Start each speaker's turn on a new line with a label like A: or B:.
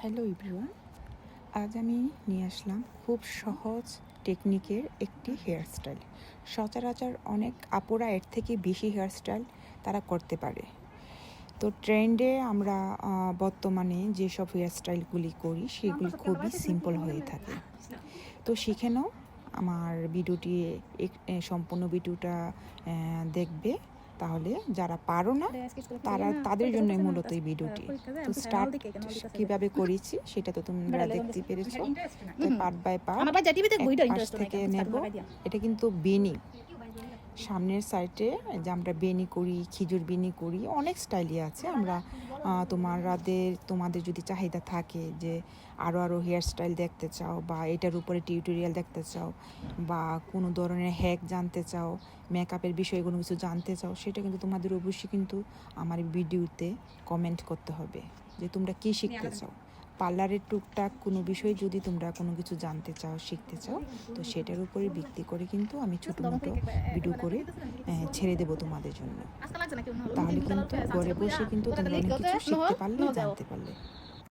A: Hello everyone, আজ আমি নিয়ে আসলাম খুব সহজ টেকনিকের একটি হেয়ার স্টাইল। সচরাচর অনেক আপুরা এর থেকে বেশি হেয়ার স্টাইল তারা করতে পারে। তো ট্রেন্ডে আমরা বর্তমানে যেসব হেয়ার স্টাইলগুলি করি সেগুলি খুবই সিম্পল হয়ে থাকে। তো শিখে নাও, আমার ভিডিওটি সম্পূর্ণ ভিডিওটা দেখবে, তাহলে যারা পারো না তাদের জন্য মূলত এই ভিডিওটি। তো স্টার্ট কিভাবে করেছি সেটা তো তোমরা দেখতে পেরেছো। তো পার্ট বাই পার্ট পাশ থেকে নেব। এটা কিন্তু বেনি, সামনের সাইডে যে আমরা বেনি করি, খিজুর বেনি করি, অনেক স্টাইলই আছে। আমরা তোমাদের যদি চাহিদা থাকে যে আরও হেয়ার স্টাইল দেখতে চাও, বা এটার উপরে টিউটোরিয়াল দেখতে চাও, বা কোনো ধরনের হ্যাক জানতে চাও, মেকআপের বিষয়ে কোনো কিছু জানতে চাও, সেটা কিন্তু তোমাদের অবশ্যই কিন্তু আমার ভিডিওতে কমেন্ট করতে হবে যে তোমরা কী শিখতে চাও। পার্লারের টুকটাক কোনো বিষয়ে যদি তোমরা কোনো কিছু জানতে চাও, শিখতে চাও, তো সেটার উপরে ভিত্তি করে কিন্তু আমি ছোটো মোটো ভিডিও করে ছেড়ে দেবো তোমাদের জন্য। তাহলে কিন্তু ঘরে বসে কিন্তু তোমরা অনেক কিছু শিখতে পারলে, জানতে পারলে।